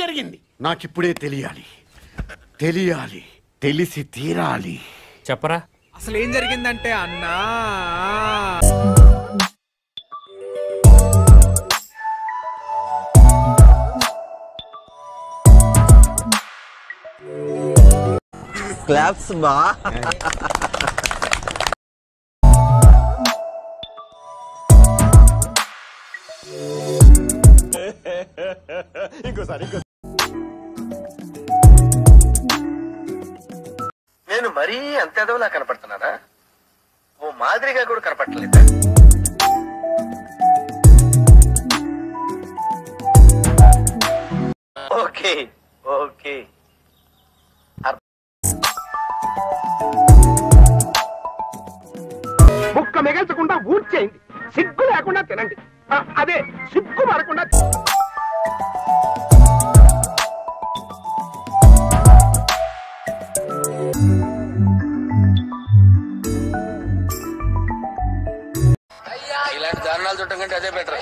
జరిగింది? నాకిప్పుడే తెలియాలి, తెలియాలి, తెలిసి తీరాలి. చెప్పరా. అసలు ఏం జరిగిందంటే అన్నా, క్లాప్స్ బా. నేను మరీ అంత ఎదవలా కనపడుతున్నానా? ఓ మాదిరిగా కూడా కనపడలేదా? ఓకే ఓకే, ముక్క మిగల్చకుండా ఊడ్చేయండి, సిగ్గు లేకుండా తినండి. అదే సిగ్గు మారకుండా. ఇలాంటి దారుణాలు చుట్టం కంటే అదే బెటర్.